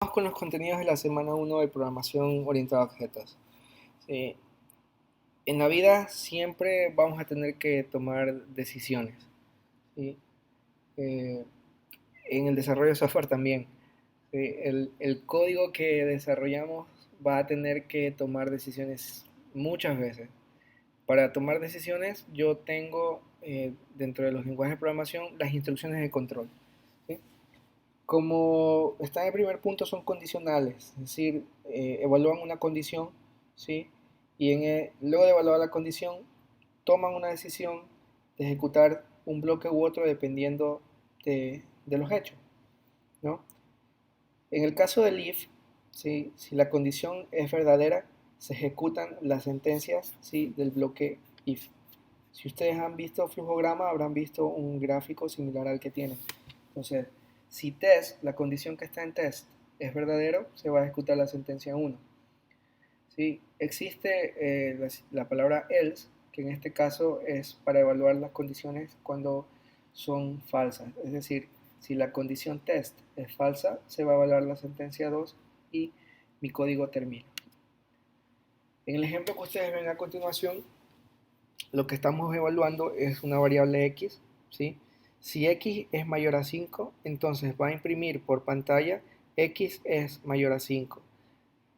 Vamos con los contenidos de la semana 1 de programación orientada a objetos. Sí, en la vida siempre vamos a tener que tomar decisiones. ¿Sí? Eh, en el desarrollo de software también. ¿Sí? El código que desarrollamos va a tener que tomar decisiones muchas veces. Para tomar decisiones yo tengo dentro de los lenguajes de programación las instrucciones de control. ¿Sí? Como está en el primer punto, son condicionales, es decir, evalúan una condición, ¿sí? Y luego de evaluar la condición, toman una decisión de ejecutar un bloque u otro dependiendo de los hechos, ¿no? En el caso del if, ¿sí? Si la condición es verdadera, se ejecutan las sentencias, ¿sí? Del bloque if. Si ustedes han visto flujograma, habrán visto un gráfico similar al que tienen. Entonces, si test, la condición que está en test, es verdadero, se va a ejecutar la sentencia 1. ¿Sí? Existe la palabra else, que en este caso es para evaluar las condiciones cuando son falsas. Es decir, si la condición test es falsa, se va a evaluar la sentencia 2 y mi código termina. En el ejemplo que ustedes ven a continuación, lo que estamos evaluando es una variable x, ¿sí? Si x es mayor a 5, entonces va a imprimir por pantalla x es mayor a 5.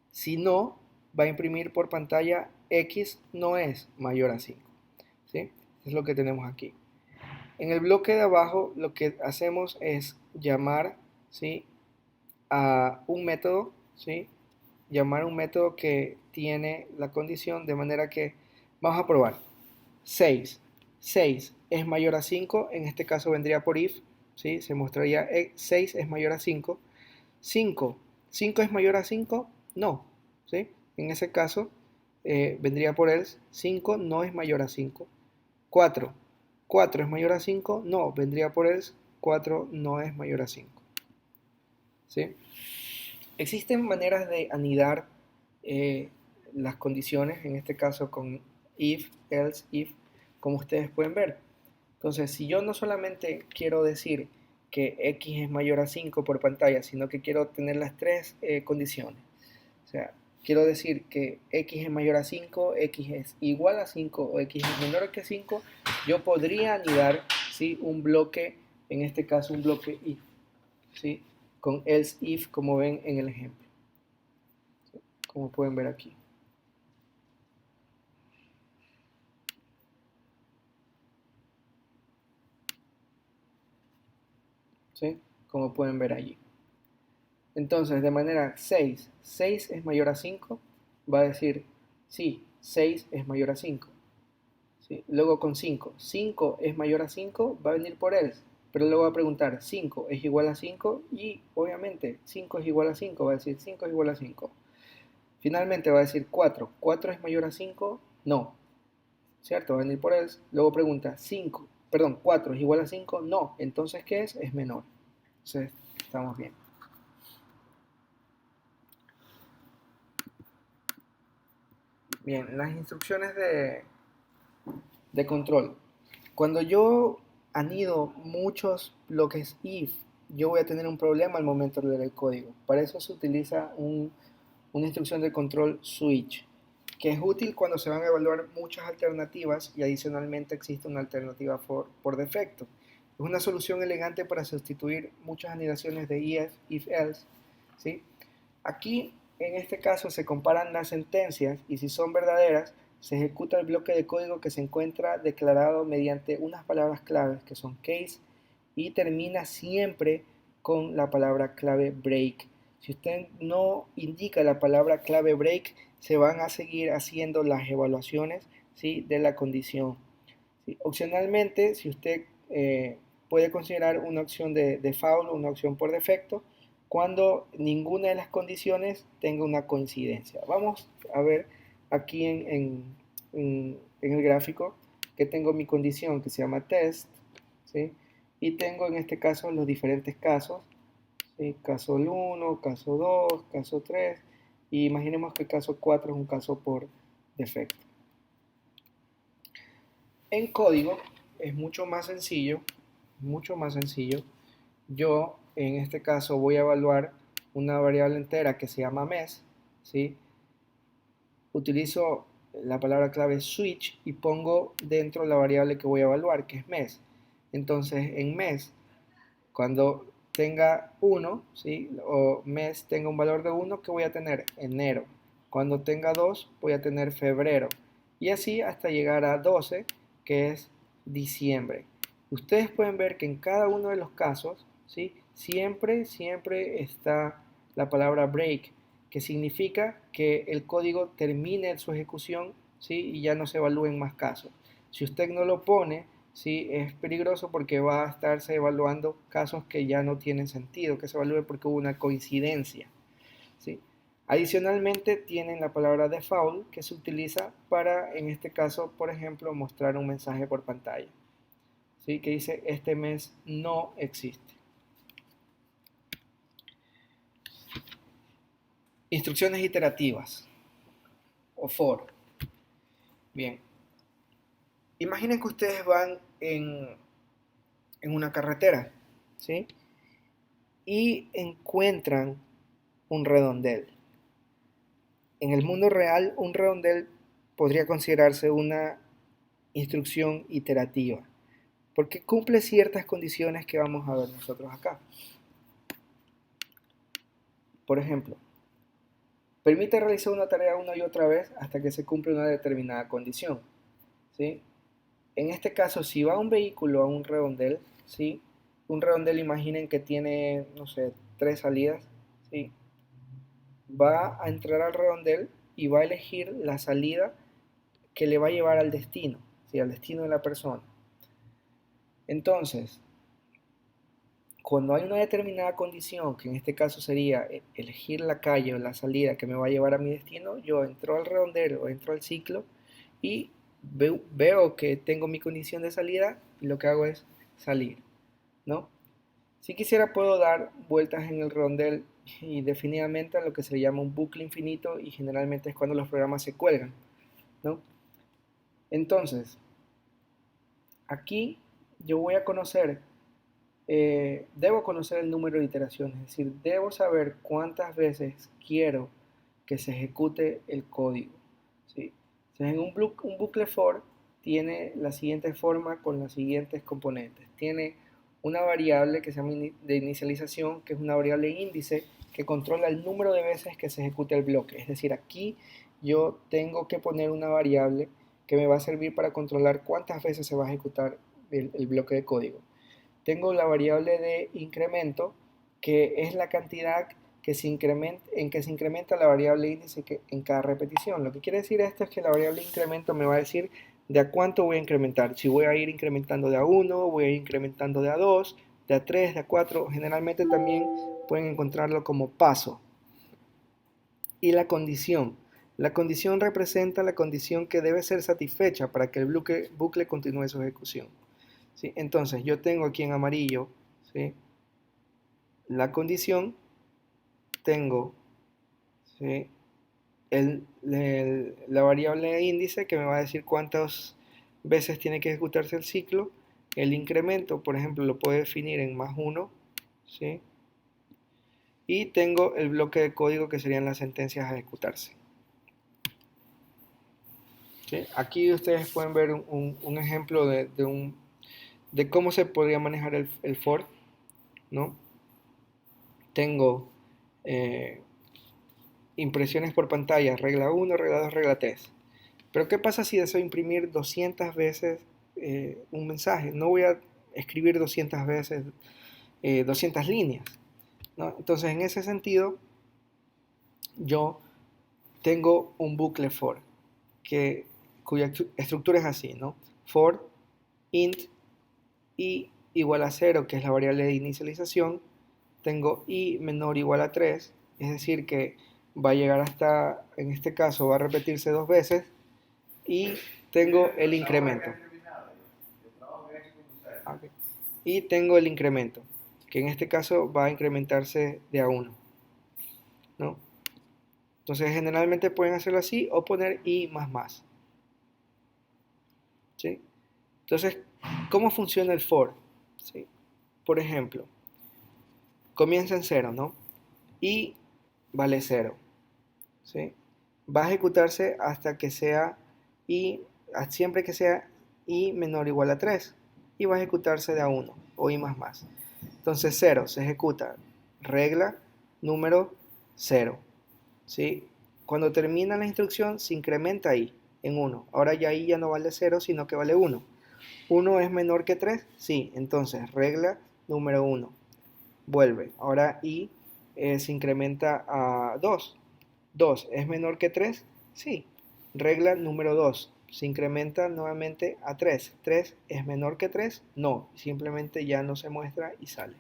Si no, va a imprimir por pantalla x no es mayor a 5. ¿Sí? Es lo que tenemos aquí. En el bloque de abajo lo que hacemos es llamar, ¿sí? A un método, ¿sí? Llamar un método que tiene la condición de manera que vamos a probar. 6. 6 es mayor a 5, en este caso vendría por if, ¿sí? Se mostraría 6 es mayor a 5. 5. 5 es mayor a 5, no, ¿sí? En ese caso vendría por else, 5 no es mayor a 5. 4. 4 es mayor a 5, no, vendría por else, 4 no es mayor a 5. ¿Sí? Existen maneras de anidar eh, las condiciones, en este caso con if, else, if, como ustedes pueden ver. Entonces, si yo no solamente quiero decir que x es mayor a 5 por pantalla, sino que quiero tener las tres condiciones. O sea, quiero decir que x es mayor a 5, x es igual a 5 o x es menor que 5, yo podría anidar, ¿sí? Un bloque, en este caso un bloque if, ¿sí? Con else if, como ven en el ejemplo, ¿sí? Como pueden ver aquí. ¿Sí? Como pueden ver allí. Entonces, de manera 6, 6 es mayor a 5, va a decir, sí, 6 es mayor a 5. ¿Sí? Luego con 5, 5 es mayor a 5, va a venir por else, pero luego va a preguntar, 5 es igual a 5 y obviamente 5 es igual a 5, va a decir 5 es igual a 5. Finalmente va a decir 4, 4 es mayor a 5, no, ¿cierto? Va a venir por else, luego pregunta 5, perdón, 4 es igual a 5, no, entonces ¿qué es? Es menor. Entonces, estamos bien. Bien, las instrucciones de control. Cuando yo anido muchos bloques if, yo voy a tener un problema al momento de leer el código. Para eso se utiliza una instrucción de control switch, que es útil cuando se van a evaluar muchas alternativas y adicionalmente existe una alternativa por defecto. Es una solución elegante para sustituir muchas anidaciones de if else, ¿sí? Aquí, en este caso, se comparan las sentencias y si son verdaderas, se ejecuta el bloque de código que se encuentra declarado mediante unas palabras claves que son case y termina siempre con la palabra clave break. Si usted no indica la palabra clave break, se van a seguir haciendo las evaluaciones, ¿sí? De la condición. ¿Sí? Opcionalmente, si usted puede considerar una opción de default o una opción por defecto, cuando ninguna de las condiciones tenga una coincidencia. Vamos a ver aquí en el gráfico que tengo mi condición que se llama test, ¿sí? Y tengo en este caso los diferentes casos, ¿sí? Caso 1, caso 2, caso 3, y imaginemos que el caso 4 es un caso por defecto. En código es mucho más sencillo, mucho más sencillo. Yo en este caso voy a evaluar una variable entera que se llama mes, ¿sí? Utilizo la palabra clave switch y pongo dentro la variable que voy a evaluar, que es mes. Entonces, en mes, cuando tenga 1, ¿sí? O mes tenga un valor de 1, ¿qué voy a tener? Enero. Cuando tenga 2, voy a tener febrero. Y así hasta llegar a 12, que es diciembre. Ustedes pueden ver que en cada uno de los casos, ¿sí? Siempre está la palabra break, que significa que el código termine su ejecución, ¿sí? Y ya no se evalúen más casos. Si usted no lo pone, ¿sí? Es peligroso porque va a estarse evaluando casos que ya no tienen sentido, que se evalúe porque hubo una coincidencia, ¿sí? Adicionalmente tienen la palabra default que se utiliza para, en este caso, por ejemplo, mostrar un mensaje por pantalla, ¿sí? Que dice este mes no existe. Instrucciones iterativas o for. Bien, imaginen que ustedes van en una carretera, ¿sí? Y encuentran un redondel. En el mundo real, un redondel podría considerarse una instrucción iterativa, porque cumple ciertas condiciones que vamos a ver nosotros acá. Por ejemplo, permite realizar una tarea una y otra vez hasta que se cumple una determinada condición, ¿sí? En este caso, si va un vehículo a un redondel, ¿sí? Un redondel, imaginen que tiene, no sé, 3 salidas, ¿sí? Va a entrar al redondel y va a elegir la salida que le va a llevar al destino, ¿sí? Al destino de la persona. Entonces, cuando hay una determinada condición, que en este caso sería elegir la calle o la salida que me va a llevar a mi destino, yo entro al redondel o entro al ciclo y veo que tengo mi condición de salida y lo que hago es salir, ¿no? Si quisiera puedo dar vueltas en el redondel y definitivamente a lo que se llama un bucle infinito y generalmente es cuando los programas se cuelgan, ¿no? Entonces, aquí yo voy a conocer debo conocer el número de iteraciones, es decir, debo saber cuántas veces quiero que se ejecute el código, ¿sí? Entonces, un bucle for tiene la siguiente forma con las siguientes componentes. Tiene una variable que se llama de inicialización, que es una variable índice que controla el número de veces que se ejecute el bloque. Es decir, aquí yo tengo que poner una variable que me va a servir para controlar cuántas veces se va a ejecutar el bloque de código. Tengo la variable de incremento, que es la cantidad que se incrementa, en que se incrementa la variable índice en cada repetición. Lo que quiere decir esto es que la variable incremento me va a decir de a cuánto voy a incrementar. Si voy a ir incrementando de a 1, voy a ir incrementando de a 2, de a 3, de a 4. Generalmente también pueden encontrarlo como paso. Y la condición. La condición representa la condición que debe ser satisfecha para que el bucle continúe su ejecución, ¿sí? Entonces yo tengo aquí en amarillo, ¿sí? La condición, tengo, ¿sí? La variable índice que me va a decir cuántas veces tiene que ejecutarse el ciclo. El incremento, por ejemplo, lo puedo definir en +1, ¿sí? Y tengo el bloque de código que serían las sentencias a ejecutarse, ¿sí? Aquí ustedes pueden ver un ejemplo de cómo se podría manejar el for, ¿no? Tengo impresiones por pantalla, regla 1, regla 2, regla 3. Pero ¿qué pasa si deseo imprimir 200 veces un mensaje? No voy a escribir 200 veces 200 líneas, ¿no? Entonces, en ese sentido, yo tengo un bucle for, cuya estructura es así, ¿no? For int i igual a 0, que es la variable de inicialización. Tengo i menor o igual a 3, es decir, que va a llegar hasta, en este caso, va a repetirse 2 veces, y tengo el incremento. Okay. Y tengo el incremento, que en este caso va a incrementarse de a 1, ¿no? Entonces generalmente pueden hacerlo así o poner i más, ¿sí? Entonces, ¿cómo funciona el for? ¿Sí? Por ejemplo, comienza en 0, ¿no? y vale 0. ¿Sí? Va a ejecutarse hasta que sea i, siempre que sea i menor o igual a 3 y va a ejecutarse de a 1 o i más más. Entonces 0 se ejecuta regla número 0. ¿Sí? Cuando termina la instrucción se incrementa i en 1. Ahora ya i ya no vale 0 sino que vale 1. 1 es menor que 3, sí, entonces regla número 1. Vuelve, ahora i se incrementa a 2. 2 es menor que 3, sí. Regla número 2. Se incrementa nuevamente a 3. 3 es menor que 3, no. Simplemente ya no se muestra y sale.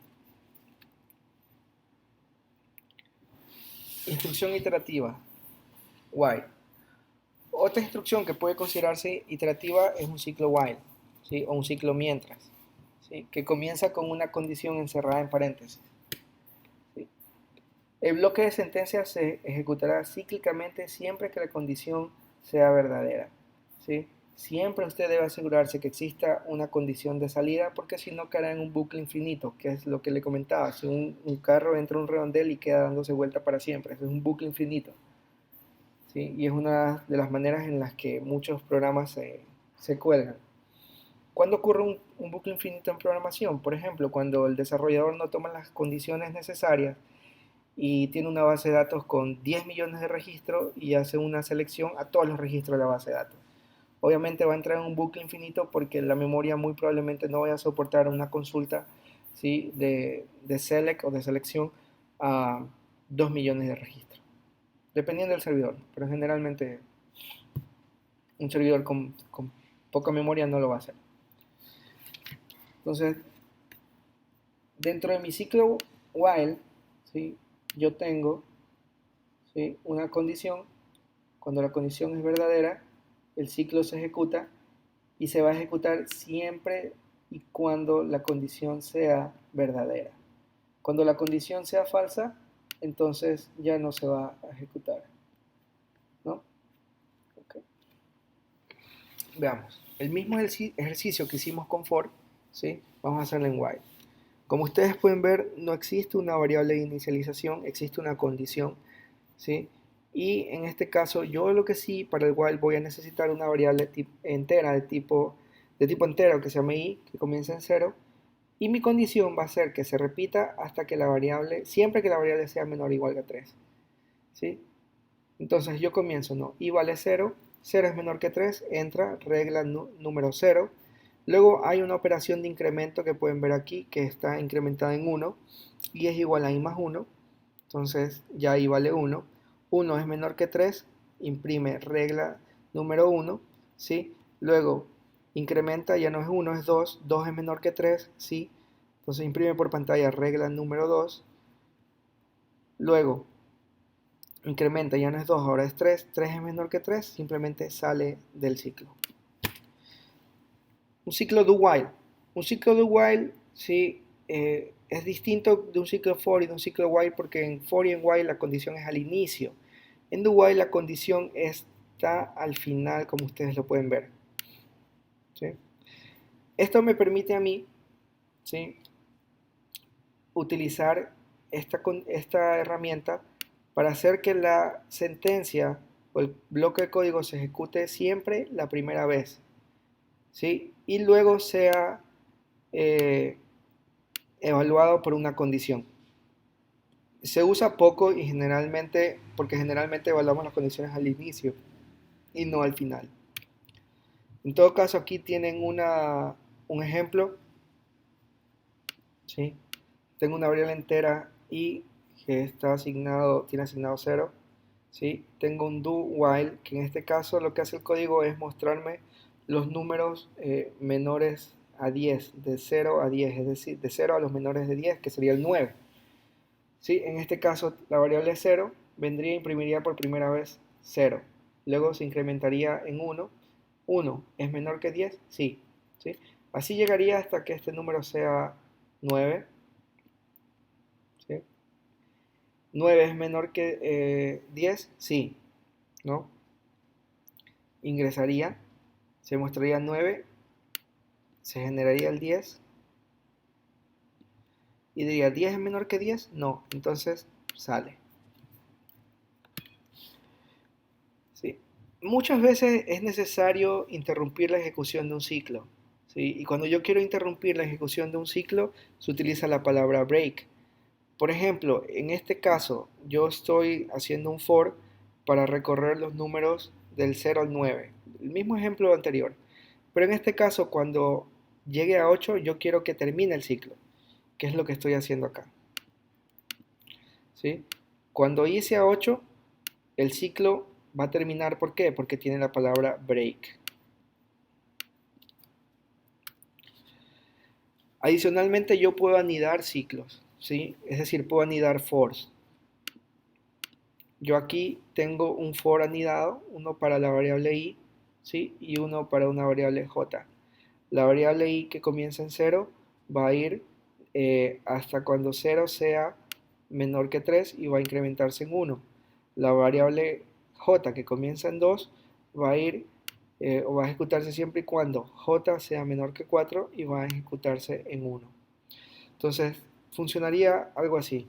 Instrucción iterativa. While. Otra instrucción que puede considerarse iterativa es un ciclo while, ¿sí? O un ciclo mientras, ¿sí? Que comienza con una condición encerrada en paréntesis. ¿Sí? El bloque de sentencias se ejecutará cíclicamente siempre que la condición sea verdadera. ¿Sí? Siempre usted debe asegurarse que exista una condición de salida, porque si no caerá en un bucle infinito, que es lo que le comentaba. Si un carro entra en un redondel y queda dándose vuelta para siempre, eso es un bucle infinito. ¿Sí? Y es una de las maneras en las que muchos programas se cuelgan. ¿Cuándo ocurre un bucle infinito en programación? Por ejemplo, cuando el desarrollador no toma las condiciones necesarias y tiene una base de datos con 10 millones de registros y hace una selección a todos los registros de la base de datos. Obviamente va a entrar en un bucle infinito porque la memoria muy probablemente no vaya a soportar una consulta, ¿sí? de select o de selección a 2 millones de registros, dependiendo del servidor, pero generalmente un servidor con poca memoria no lo va a hacer. Entonces, dentro de mi ciclo while, ¿sí? Yo tengo, ¿sí? una condición. Cuando la condición es verdadera, el ciclo se ejecuta y se va a ejecutar siempre y cuando la condición sea verdadera. Cuando la condición sea falsa, entonces ya no se va a ejecutar, ¿no? Okay. Veamos. El mismo ejercicio que hicimos con for, ¿sí? Vamos a hacerlo en while. Como ustedes pueden ver, no existe una variable de inicialización, existe una condición, ¿sí? Y en este caso, yo lo que sí, para el while voy a necesitar una variable entera de tipo entero que se llame i, que comienza en 0, y mi condición va a ser que se repita hasta que la variable, siempre que la variable sea menor o igual a 3, ¿sí? Entonces yo comienzo, no, i vale 0, 0 es menor que 3, entra, regla número 0. Luego hay una operación de incremento que pueden ver aquí, que está incrementada en 1, y es igual a i más 1, entonces ya i vale 1. 1 es menor que 3, imprime regla número 1, ¿sí? Luego incrementa, ya no es 1, es 2, 2 es menor que 3, ¿sí? Entonces imprime por pantalla regla número 2. Luego incrementa, ya no es 2, ahora es 3, 3 es menor que 3, simplemente sale del ciclo. Un ciclo do while. Un ciclo do while, sí, es distinto de un ciclo for y de un ciclo while porque en for y en while la condición es al inicio. En do while la condición está al final, como ustedes lo pueden ver. ¿Sí? Esto me permite a mí, ¿sí? utilizar esta herramienta para hacer que la sentencia o el bloque de código se ejecute siempre la primera vez, ¿sí? Y luego sea eh, evaluado por una condición. Se usa poco y porque generalmente evaluamos las condiciones al inicio y no al final. En todo caso, aquí tienen un ejemplo, ¿sí? Tengo una variable entera y que tiene asignado 0, ¿sí? Tengo un do while, que en este caso lo que hace el código es mostrarme los números menores a 10, de 0 a 10, es decir, de 0 a los menores de 10, que sería el 9. ¿Sí? En este caso, la variable 0 vendría e imprimiría por primera vez 0. Luego se incrementaría en 1. 1 es menor que 10, sí. ¿Sí? Así llegaría hasta que este número sea 9. ¿Sí? 9 es menor que 10, sí. ¿No? Ingresaría, se mostraría 9, se generaría el 10 y diría, ¿10 es menor que 10? No. Entonces sale. ¿Sí? Muchas veces es necesario interrumpir la ejecución de un ciclo. ¿Sí? Y cuando yo quiero interrumpir la ejecución de un ciclo, se utiliza la palabra break. Por ejemplo, en este caso, yo estoy haciendo un for para recorrer los números del 0 al 9, el mismo ejemplo anterior. Pero en este caso, cuando llegue a 8, yo quiero que termine el ciclo, que es lo que estoy haciendo acá. ¿Sí? Cuando hice a 8, el ciclo va a terminar, ¿por qué? Porque tiene la palabra break. Adicionalmente, yo puedo anidar ciclos, ¿sí? Es decir, puedo anidar fors. Yo aquí tengo un for anidado, uno para la variable i, ¿sí? Y uno para una variable j. La variable i que comienza en 0 va a ir hasta cuando 0 sea menor que 3 y va a incrementarse en 1. La variable j que comienza en 2 va a ir o va a ejecutarse siempre y cuando j sea menor que 4 y va a ejecutarse en 1. Entonces, funcionaría algo así.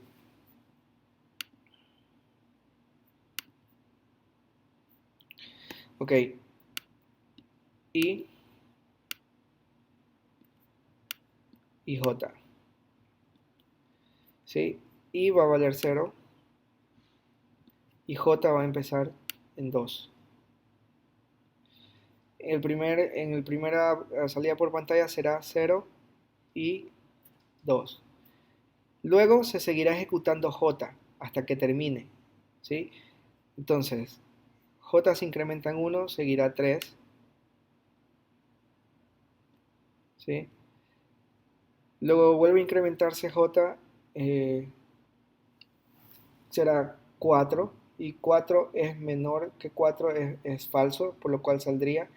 Ok, i y j. ¿Sí? I va a valer 0 y j va a empezar en 2. En el primera salida por pantalla será 0 y 2. Luego se seguirá ejecutando j hasta que termine. ¿Sí? Entonces, j se incrementa en 1, seguirá 3. ¿Sí? Luego vuelve a incrementarse j, será 4 y 4 es menor que 4, es falso, por lo cual saldría.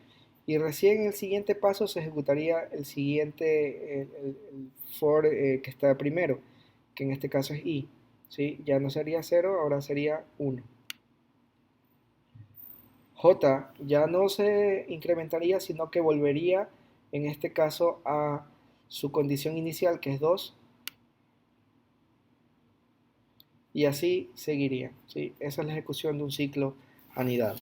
Y recién en el siguiente paso se ejecutaría el siguiente, el for que está primero, que en este caso es i. ¿Sí? Ya no sería 0, ahora sería 1. J ya no se incrementaría, sino que volvería en este caso a su condición inicial, que es 2, y así seguiría. ¿Sí? Esa es la ejecución de un ciclo anidado.